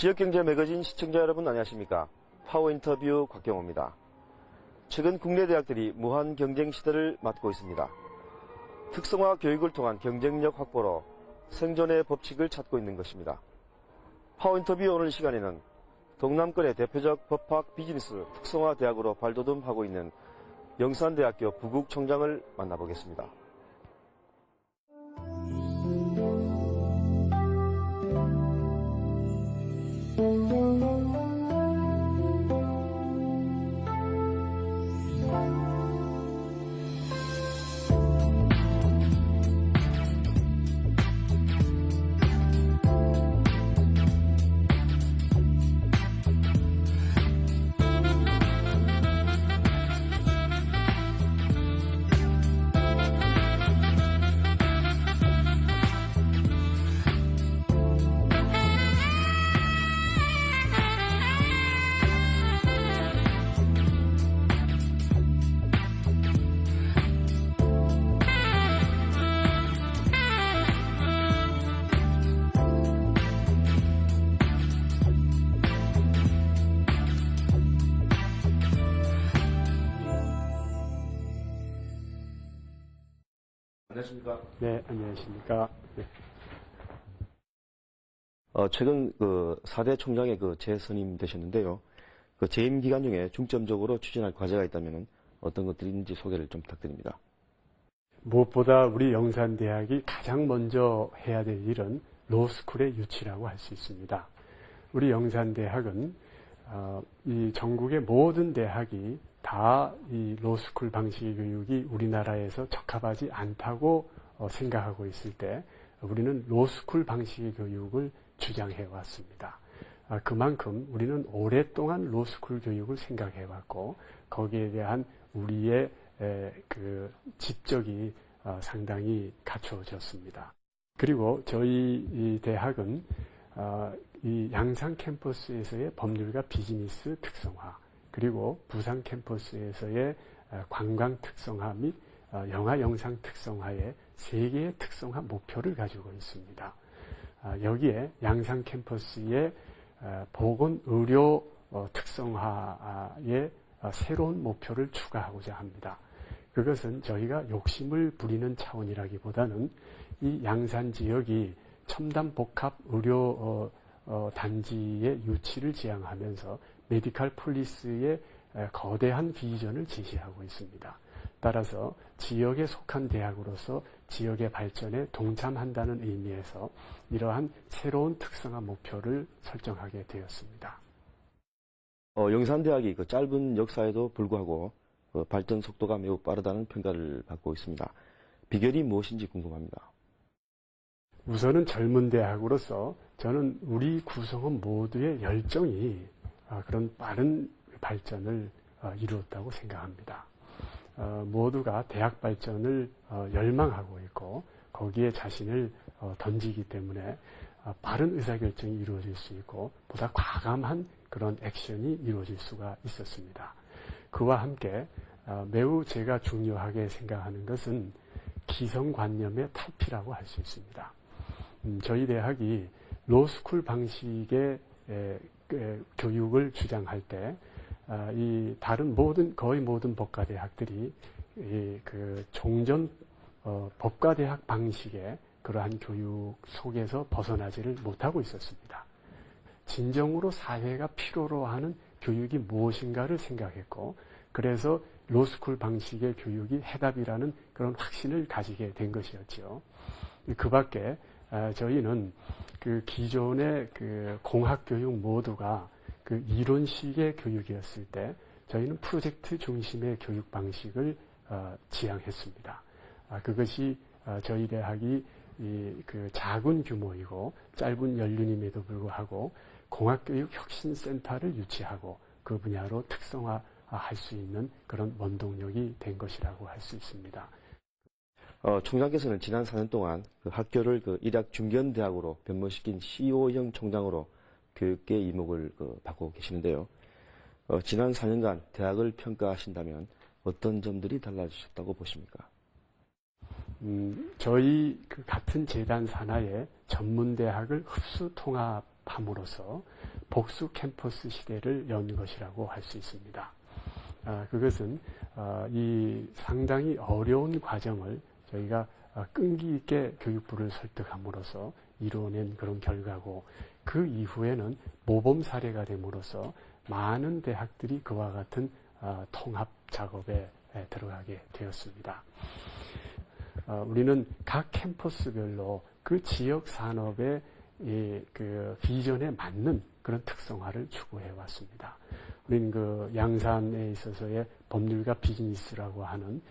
지역경제 매거진 시청자 여러분 안녕하십니까? 파워인터뷰 곽경호입니다. 최근 국내 대학들이 무한 경쟁 시대를 맞고 있습니다. 특성화 교육을 통한 경쟁력 확보로 생존의 법칙을 찾고 있는 것입니다. 파워인터뷰 오늘 시간에는 동남권의 대표적 법학 비즈니스 특성화 대학으로 발돋움하고 있는 영산대학교 부국총장을 만나보겠습니다. 안녕하십니까? 네, 안녕하십니까? 네. 최근 4대 총장의 재선임 되셨는데요. 재임 기간 중에 중점적으로 추진할 과제가 있다면 어떤 것들인지 소개를 좀 부탁드립니다. 무엇보다 우리 영산대학이 가장 먼저 해야 될 일은 로스쿨의 유치라고 할 수 있습니다. 우리 영산대학은 이 전국의 모든 대학이 다 이 로스쿨 방식의 교육이 우리나라에서 적합하지 않다고 생각하고 있을 때 우리는 로스쿨 방식의 교육을 주장해 왔습니다. 그만큼 우리는 오랫동안 로스쿨 교육을 생각해 왔고 거기에 대한 우리의 집적이 상당히 갖춰졌습니다. 그리고 저희 이 대학은 이 양산 캠퍼스에서의 법률과 비즈니스 특성화, 그리고 부산 캠퍼스에서의 관광 특성화 및 영화 영상 특성화의 세 개의 특성화 목표를 가지고 있습니다. 여기에 양산 캠퍼스의 보건 의료 특성화의 새로운 목표를 추가하고자 합니다. 그것은 저희가 욕심을 부리는 차원이라기보다는 이 양산 지역이 첨단 복합 의료 단지의 유치를 지향하면서 메디컬 폴리스의 거대한 비전을 제시하고 있습니다. 따라서 지역에 속한 대학으로서 지역의 발전에 동참한다는 의미에서 이러한 새로운 특성화 목표를 설정하게 되었습니다. 영산대학이 짧은 역사에도 불구하고 발전 속도가 매우 빠르다는 평가를 받고 있습니다. 비결이 무엇인지 궁금합니다. 우선은 젊은 대학으로서 저는 우리 구성원 모두의 열정이 그런 빠른 발전을 이루었다고 생각합니다. 모두가 대학 발전을 열망하고 있고 거기에 자신을 던지기 때문에 빠른 의사결정이 이루어질 수 있고 보다 과감한 그런 액션이 이루어질 수가 있었습니다. 그와 함께 매우 제가 중요하게 생각하는 것은 기성관념의 탈피라고 할 수 있습니다. 저희 대학이 로스쿨 방식의 교육을 주장할 때 이 다른 거의 모든 법과대학들이 종전 법과대학 방식의 그러한 교육 속에서 벗어나지를 못하고 있었습니다. 진정으로 사회가 필요로 하는 교육이 무엇인가를 생각했고 그래서 로스쿨 방식의 교육이 해답이라는 그런 확신을 가지게 된 것이었죠. 그 밖에 저희는 기존의 공학교육 모두가 이론식의 교육이었을 때 저희는 프로젝트 중심의 교육 방식을 지향했습니다. 그것이 저희 대학이 작은 규모이고 짧은 연륜임에도 불구하고 공학교육 혁신센터를 유치하고 그 분야로 특성화할 수 있는 그런 원동력이 된 것이라고 할 수 있습니다. 총장께서는 지난 4년 동안 학교를 일약 중견대학으로 변모시킨 CEO형 총장으로 교육계 이목을 받고 계시는데요. 지난 4년간 대학을 평가하신다면 어떤 점들이 달라지셨다고 보십니까? 저희 같은 재단 산하의 전문대학을 흡수 통합 통합함으로써 복수 캠퍼스 시대를 연 것이라고 할 수 있습니다. 그것은 이 상당히 어려운 과정을 저희가 끈기 있게 교육부를 설득함으로써 이루어낸 그런 결과고, 그 이후에는 모범 사례가 됨으로써 많은 대학들이 그와 같은 통합 작업에 들어가게 되었습니다. 우리는 각 캠퍼스별로 그 지역 산업의 그 비전에 맞는 그런 특성화를 추구해 왔습니다. 우리는 그 양산에 있어서의 법률과 비즈니스라고 하는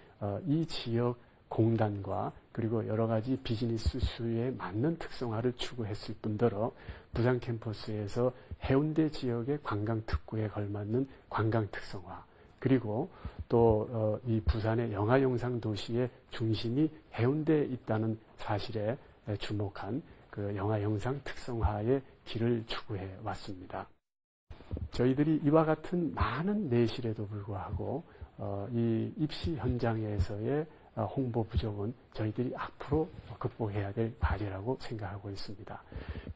이 지역 공단과 그리고 여러 가지 비즈니스 수요에 맞는 특성화를 추구했을 뿐더러 부산 캠퍼스에서 해운대 지역의 관광 특구에 걸맞는 관광 특성화, 그리고 또 이 부산의 영화 영상 도시의 중심이 해운대에 있다는 사실에 주목한 그 영화 영상 특성화의 길을 추구해 왔습니다. 저희들이 이와 같은 많은 내실에도 불구하고 이 입시 현장에서의 홍보 부족은 저희들이 앞으로 극복해야 될 과제라고 생각하고 있습니다.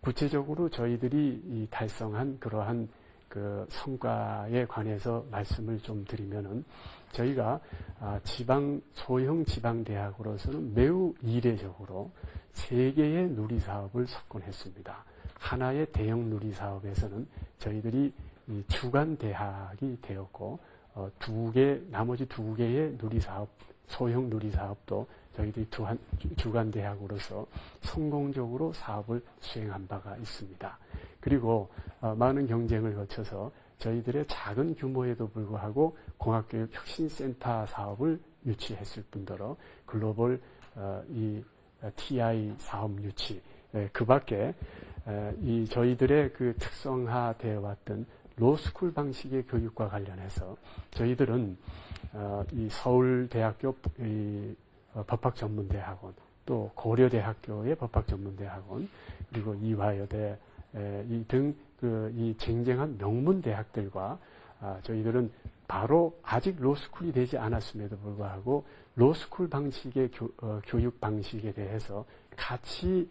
구체적으로 저희들이 달성한 그러한 그 성과에 관해서 말씀을 좀 드리면은, 저희가 소형 지방대학으로서는 매우 이례적으로 3개의 누리사업을 석권했습니다. 하나의 대형 누리사업에서는 저희들이 주간대학이 되었고, 나머지 2개의 누리사업, 소형 누리사업도 저희들이 주간대학으로서 성공적으로 사업을 수행한 바가 있습니다. 그리고 많은 경쟁을 거쳐서 저희들의 작은 규모에도 불구하고 공학교육 혁신센터 사업을 유치했을 뿐더러 글로벌 TI 사업 유치, 그 밖에 저희들의 그 특성화되어 왔던 로스쿨 방식의 교육과 관련해서 저희들은 이 서울대학교 법학전문대학원, 또 고려대학교의 법학전문대학원, 그리고 이화여대 이 쟁쟁한 명문 대학들과 저희들은 바로 아직 로스쿨이 되지 않았음에도 불구하고 로스쿨 방식의 교육 방식에 대해서 같이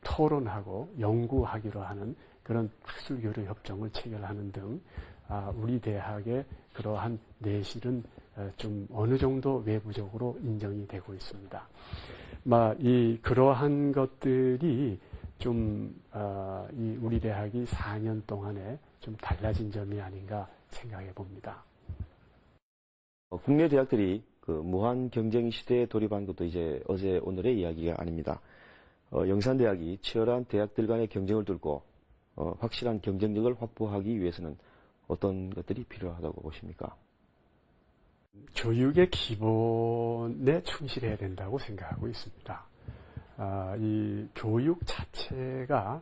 토론하고 연구하기로 하는 그런 학술교류 협정을 체결하는 등 우리 대학의 그러한 내실은 좀 어느 정도 외부적으로 인정이 되고 있습니다. 그러한 것들이 좀 우리 대학이 4년 동안에 좀 달라진 점이 아닌가 생각해 봅니다. 국내 대학들이 그 무한 경쟁 시대에 돌입한 것도 이제 어제 오늘의 이야기가 아닙니다. 영산대학이 치열한 대학들 간의 경쟁을 뚫고 확실한 경쟁력을 확보하기 위해서는 어떤 것들이 필요하다고 보십니까? 교육의 기본에 충실해야 된다고 생각하고 있습니다. 이 교육 자체가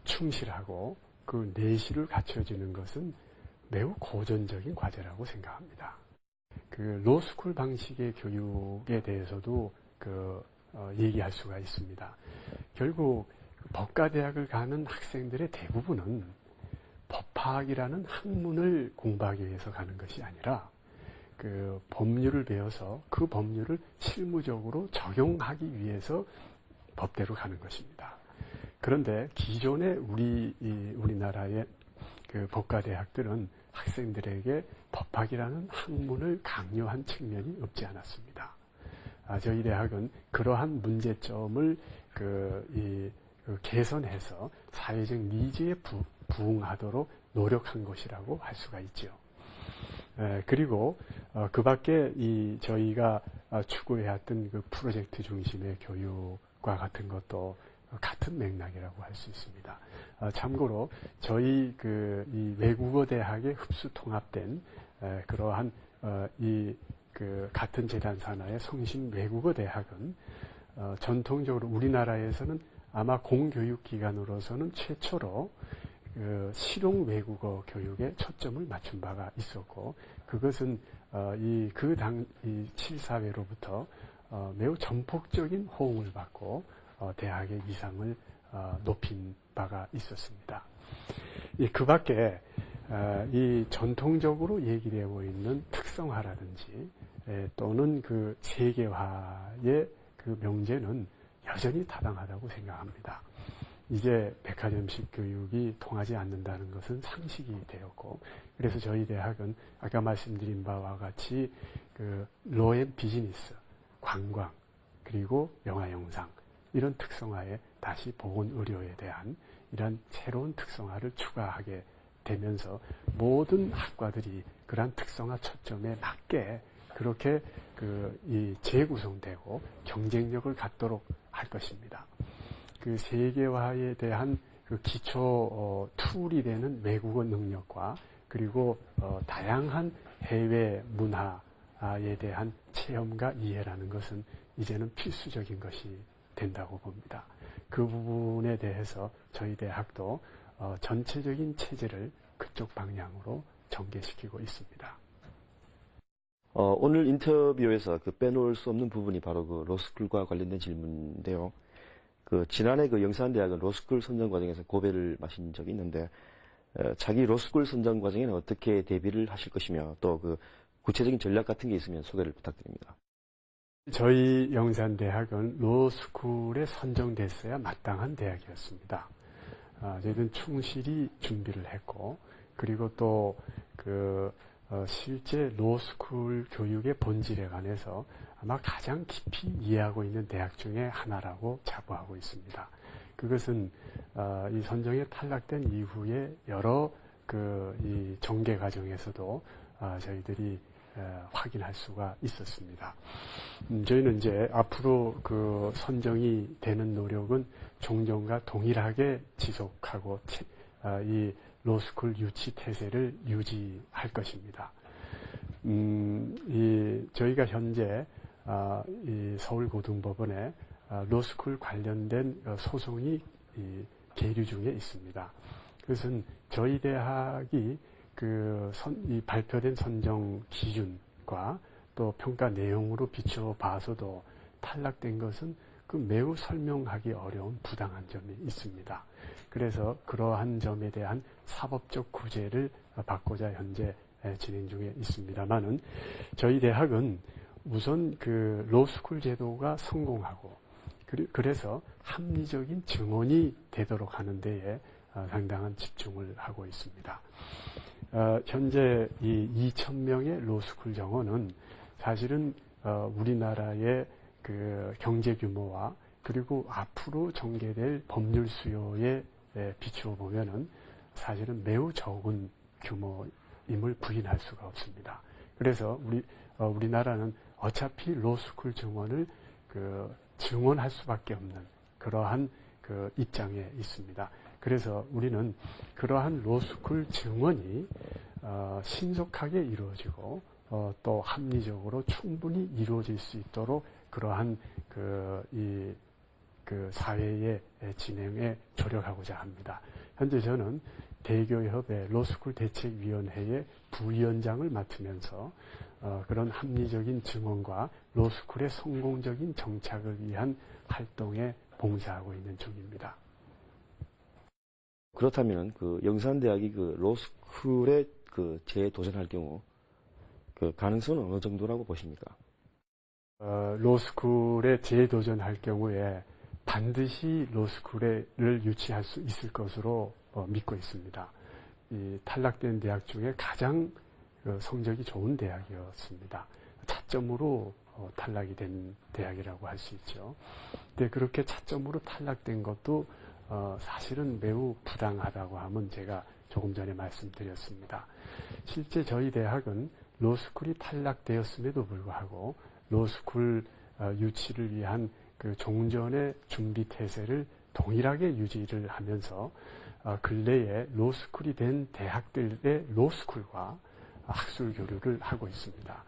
충실하고 그 내실을 갖춰지는 것은 매우 고전적인 과제라고 생각합니다. 그 로스쿨 방식의 교육에 대해서도 얘기할 수가 있습니다. 결국 법과대학을 가는 학생들의 대부분은 법학이라는 학문을 공부하기 위해서 가는 것이 아니라 그 법률을 배워서 그 법률을 실무적으로 적용하기 위해서 법대로 가는 것입니다. 그런데 기존의 우리나라의 그 법과대학들은 학생들에게 법학이라는 학문을 강요한 측면이 없지 않았습니다. 저희 대학은 그러한 문제점을 개선해서 사회적 니즈에 부응하도록 노력한 것이라고 할 수가 있죠. 그리고 그 밖에 저희가 추구해왔던 그 프로젝트 중심의 교육과 같은 것도 같은 맥락이라고 할 수 있습니다. 참고로 저희 이 외국어 대학에 흡수 통합된 그러한 같은 재단 산하의 성심 외국어 대학은 전통적으로 우리나라에서는 아마 공교육기관으로서는 최초로 실용 외국어 교육에 초점을 맞춘 바가 있었고, 그것은 이 7사회로부터 매우 전폭적인 호응을 받고 대학의 위상을 높인 바가 있었습니다. 그 밖에 이 전통적으로 얘기되고 있는 특성화라든지 또는 그 세계화의 그 명제는 여전히 타당하다고 생각합니다. 이제 백화점식 교육이 통하지 않는다는 것은 상식이 되었고, 그래서 저희 대학은 아까 말씀드린 바와 같이 그 로앤 비즈니스, 관광, 그리고 영화 영상 이런 특성화에 다시 보건 의료에 대한 이런 새로운 특성화를 추가하게 되면서 모든 학과들이 그러한 특성화 초점에 맞게 그렇게 이 재구성되고 경쟁력을 갖도록 할 것입니다. 그 세계화에 대한 그 기초 툴이 되는 외국어 능력과 그리고 다양한 해외 문화에 대한 체험과 이해라는 것은 이제는 필수적인 것이 된다고 봅니다. 그 부분에 대해서 저희 대학도 전체적인 체제를 그쪽 방향으로 전개시키고 있습니다. 오늘 인터뷰에서 그 빼놓을 수 없는 부분이 바로 그 로스쿨과 관련된 질문인데요. 지난해 영산대학은 로스쿨 선정 과정에서 고배를 마신 적이 있는데, 자기 로스쿨 선정 과정에는 어떻게 대비를 하실 것이며, 또 구체적인 전략 같은 게 있으면 소개를 부탁드립니다. 저희 영산대학은 로스쿨에 선정됐어야 마땅한 대학이었습니다. 저희는 충실히 준비를 했고, 그리고 또 실제 로스쿨 교육의 본질에 관해서 아마 가장 깊이 이해하고 있는 대학 중에 하나라고 자부하고 있습니다. 그것은 이 선정에 탈락된 이후에 여러 이 전개 과정에서도 저희들이 확인할 수가 있었습니다. 저희는 이제 앞으로 선정이 되는 노력은 종전과 동일하게 지속하고 이 로스쿨 유치 태세를 유지할 것입니다. 저희가 현재 이 서울고등법원에 로스쿨 관련된 소송이 계류 중에 있습니다. 그것은 저희 대학이 이 발표된 선정 기준과 또 평가 내용으로 비춰봐서도 탈락된 것은 매우 설명하기 어려운 부당한 점이 있습니다. 그래서 그러한 점에 대한 사법적 구제를 받고자 현재 진행 중에 있습니다만은 저희 대학은 우선 로스쿨 제도가 성공하고 그래서 합리적인 증언이 되도록 하는 데에 상당한 집중을 하고 있습니다. 현재 이 2,000명의 로스쿨 정원은 사실은 우리나라의 경제 규모와 그리고 앞으로 전개될 법률 수요에 비추어 보면은 사실은 매우 적은 규모임을 부인할 수가 없습니다. 그래서 우리나라는 어차피 로스쿨 증원을 증원할 수밖에 없는 그러한 입장에 있습니다. 그래서 우리는 그러한 로스쿨 증원이 신속하게 이루어지고 또 합리적으로 충분히 이루어질 수 있도록 그러한 사회의 진행에 조력하고자 합니다. 현재 저는 대교협의 로스쿨 대책위원회의 부위원장을 맡으면서 그런 합리적인 증언과 로스쿨의 성공적인 정착을 위한 활동에 봉사하고 있는 중입니다. 그렇다면 영산대학이 로스쿨에 재도전할 경우 가능성은 어느 정도라고 보십니까? 로스쿨에 재도전할 경우에 반드시 로스쿨을 유치할 수 있을 것으로 믿고 있습니다. 이 탈락된 대학 중에 가장 성적이 좋은 대학이었습니다. 차점으로 탈락이 된 대학이라고 할 수 있죠. 근데 그렇게 차점으로 탈락된 것도 사실은 매우 부당하다고 하면 제가 조금 전에 말씀드렸습니다. 실제 저희 대학은 로스쿨이 탈락되었음에도 불구하고 로스쿨 유치를 위한 종전의 준비 태세를 동일하게 유지를 하면서 근래에 로스쿨이 된 대학들의 로스쿨과 학술 교류를 하고 있습니다.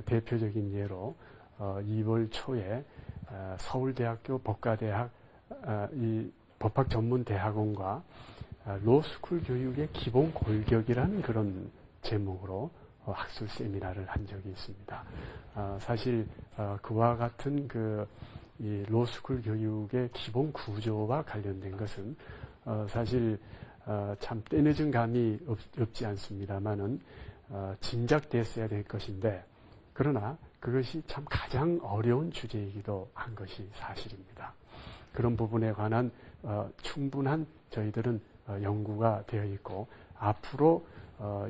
대표적인 예로 2월 초에 서울대학교 법과대학 이 법학전문대학원과 로스쿨 교육의 기본 골격이라는 그런 제목으로 학술 세미나를 한 적이 있습니다. 사실 그와 같은 이 로스쿨 교육의 기본 구조와 관련된 것은 사실 참 때늦은 감이 없지 않습니다만은 짐작됐어야 될 것인데, 그러나 그것이 참 가장 어려운 주제이기도 한 것이 사실입니다. 그런 부분에 관한 충분한 저희들은 연구가 되어 있고 앞으로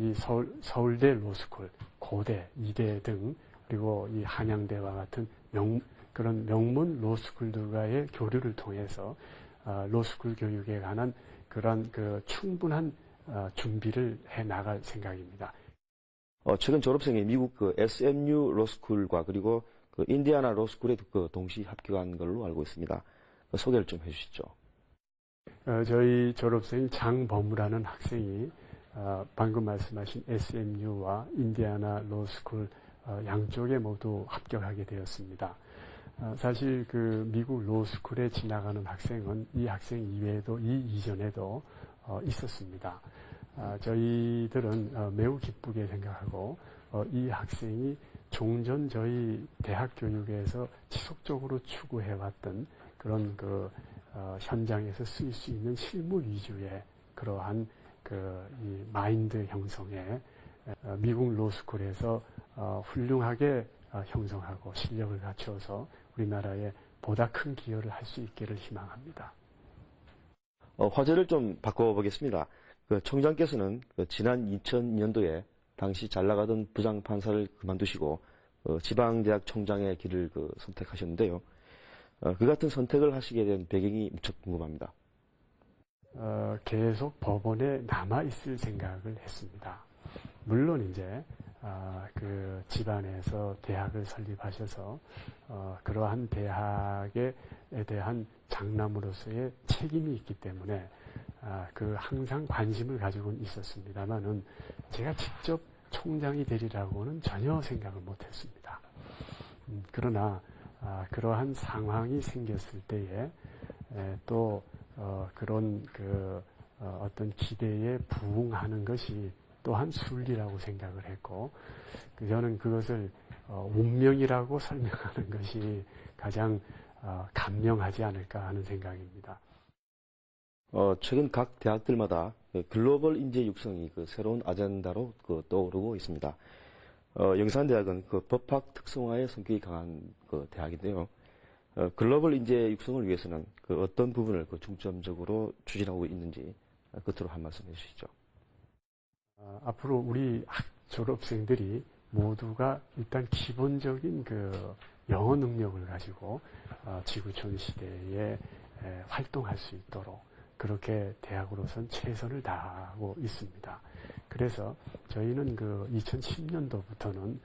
이 서울대 로스쿨, 고대, 이대 등 그리고 이 한양대와 같은 그런 명문 로스쿨들과의 교류를 통해서 로스쿨 교육에 관한 그런 충분한 준비를 해 나갈 생각입니다. 최근 졸업생이 미국 SMU 로스쿨과 그리고 인디애나 로스쿨에 동시 합격한 걸로 알고 있습니다. 소개를 좀 해주시죠. 저희 졸업생 장범우라는 학생이 방금 말씀하신 SMU와 인디애나 로스쿨 양쪽에 모두 합격하게 되었습니다. 사실 미국 로스쿨에 지나가는 학생은 이 학생 이외에도 이전에도 있었습니다. 저희들은 매우 기쁘게 생각하고 이 학생이 종전 저희 대학 교육에서 지속적으로 추구해왔던 그런 현장에서 쓰일 수 있는 실무 위주의 그러한 이 마인드 형성에 미국 로스쿨에서 훌륭하게 형성하고 실력을 갖춰서 우리나라에 보다 큰 기여를 할 수 있기를 희망합니다. 화제를 좀 바꿔보겠습니다. 총장께서는 지난 2002년도에 당시 잘 나가던 부장판사를 그만두시고 지방대학 총장의 길을 선택하셨는데요. 그 같은 선택을 하시게 된 배경이 무척 궁금합니다. 계속 법원에 남아있을 생각을 했습니다. 물론 이제 집안에서 대학을 설립하셔서 그러한 대학에 대한 장남으로서의 책임이 있기 때문에 항상 관심을 가지고는 있었습니다만은 제가 직접 총장이 되리라고는 전혀 생각을 못했습니다. 그러나 그러한 상황이 생겼을 때에 또 그런 어떤 기대에 부응하는 것이 또한 순리라고 생각을 했고 저는 그것을 운명이라고 설명하는 것이 가장 감명하지 않을까 하는 생각입니다. 최근 각 대학들마다 글로벌 인재 육성이 새로운 아젠다로 떠오르고 있습니다. 영산대학은 법학 특성화의 성격이 강한 대학인데요. 글로벌 인재 육성을 위해서는 어떤 부분을 중점적으로 추진하고 있는지 끝으로 한 말씀 해주시죠. 앞으로 우리 졸업생들이 모두가 일단 기본적인 영어 능력을 가지고 지구촌 시대에 활동할 수 있도록 그렇게 대학으로선 최선을 다하고 있습니다. 그래서 저희는 2010년도부터는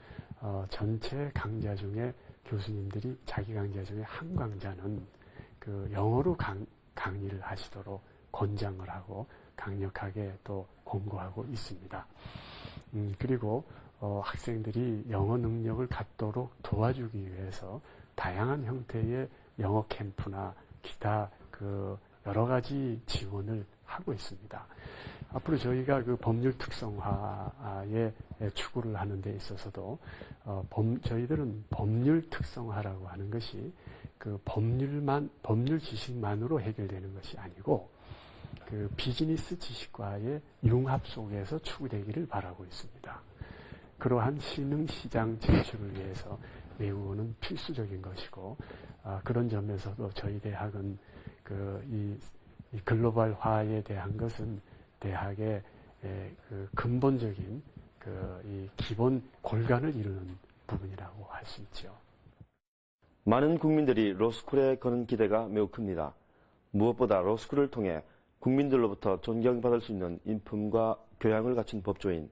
전체 강좌 중에 교수님들이 자기 강좌 중에 한 강좌는 영어로 강의를 하시도록 권장을 하고 강력하게 또 권고하고 있습니다. 그리고 학생들이 영어 능력을 갖도록 도와주기 위해서 다양한 형태의 영어 캠프나 기타 여러 가지 지원을 하고 있습니다. 앞으로 저희가 법률 특성화에 추구를 하는 데 있어서도 저희들은 법률 특성화라고 하는 것이 법률 지식만으로 해결되는 것이 아니고 비즈니스 지식과의 융합 속에서 추구되기를 바라고 있습니다. 그러한 신흥시장 진출을 위해서 외국어는 필수적인 것이고 그런 점에서도 저희 대학은 이 글로벌화에 대한 것은 대학의 근본적인 이 기본 골간을 이루는 부분이라고 할 수 있죠. 많은 국민들이 로스쿨에 거는 기대가 매우 큽니다. 무엇보다 로스쿨을 통해 국민들로부터 존경받을 수 있는 인품과 교양을 갖춘 법조인,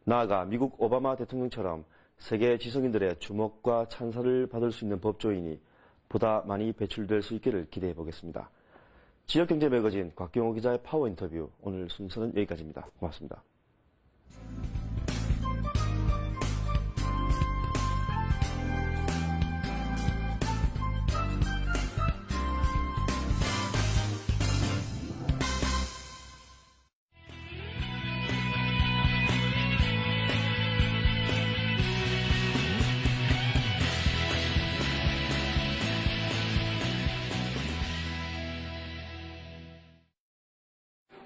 나아가 미국 오바마 대통령처럼 세계 지성인들의 주목과 찬사를 받을 수 있는 법조인이 보다 많이 배출될 수 있기를 기대해 보겠습니다. 지역경제 매거진 곽경호 기자의 파워 인터뷰, 오늘 순서는 여기까지입니다. 고맙습니다.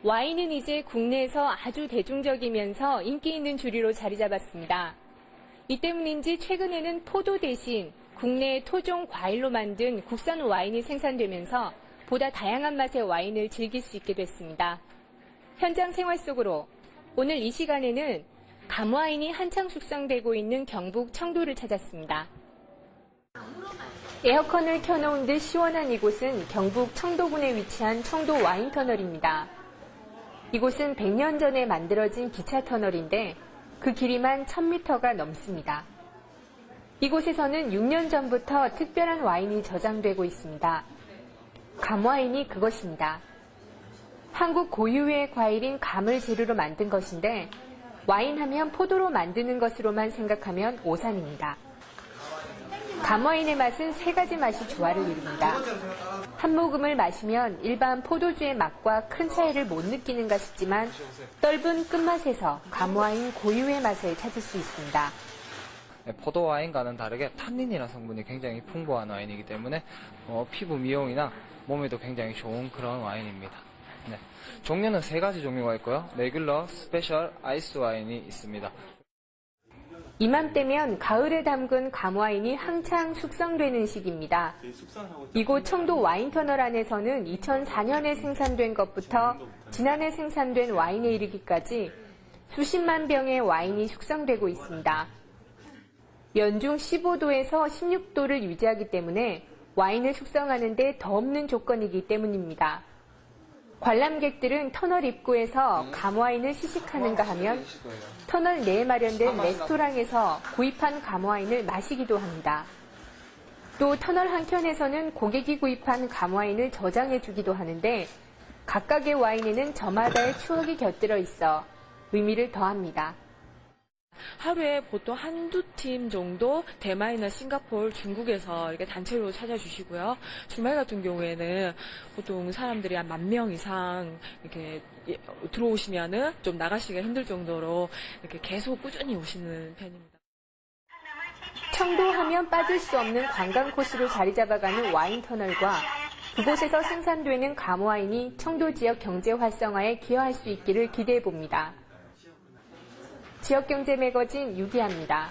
와인은 이제 국내에서 아주 대중적이면서 인기 있는 주류로 자리 잡았습니다. 이 때문인지 최근에는 포도 대신 국내 토종 과일로 만든 국산 와인이 생산되면서 보다 다양한 맛의 와인을 즐길 수 있게 됐습니다. 현장 생활 속으로 오늘 이 시간에는 감와인이 한창 숙성되고 있는 경북 청도를 찾았습니다. 에어컨을 켜놓은 듯 시원한 이곳은 경북 청도군에 위치한 청도 와인터널입니다. 이곳은 100년 전에 만들어진 기차 터널인데 그 길이만 1000m가 넘습니다. 이곳에서는 6년 전부터 특별한 와인이 저장되고 있습니다. 감와인이 그것입니다. 한국 고유의 과일인 감을 재료로 만든 것인데 와인하면 포도로 만드는 것으로만 생각하면 오산입니다. 감와인의 맛은 3가지 맛이 조화를 이룹니다. 한 모금을 마시면 일반 포도주의 맛과 큰 차이를 못 느끼는가 싶지만 떫은 끝맛에서 감와인 고유의 맛을 찾을 수 있습니다. 포도 와인과는 다르게 탄닌이라는 성분이 굉장히 풍부한 와인이기 때문에 피부 미용이나 몸에도 굉장히 좋은 그런 와인입니다. 네. 종류는 3가지 종류가 있고요. 레귤러, 스페셜, 아이스 와인이 있습니다. 이맘때면 가을에 담근 감와인이 한창 숙성되는 시기입니다. 이곳 청도 와인터널 안에서는 2004년에 생산된 것부터 지난해 생산된 와인에 이르기까지 수십만 병의 와인이 숙성되고 있습니다. 연중 15도에서 16도를 유지하기 때문에 와인을 숙성하는 데 더 없는 조건이기 때문입니다. 관람객들은 터널 입구에서 감와인을 시식하는가 하면 터널 내에 마련된 레스토랑에서 구입한 감와인을 마시기도 합니다. 또 터널 한켠에서는 고객이 구입한 감와인을 저장해 주기도 하는데 각각의 와인에는 저마다의 추억이 곁들여 있어 의미를 더합니다. 하루에 보통 한두 팀 정도 대만이나 싱가포르, 중국에서 이렇게 단체로 찾아주시고요. 주말 같은 경우에는 보통 사람들이 한 10,000명 이상 이렇게 들어오시면은 좀 나가시기가 힘들 정도로 이렇게 계속 꾸준히 오시는 편입니다. 청도 하면 빠질 수 없는 관광 코스로 자리 잡아가는 와인 터널과 그곳에서 생산되는 감와인이 청도 지역 경제 활성화에 기여할 수 있기를 기대해 봅니다. 지역경제 매거진 유기아입니다.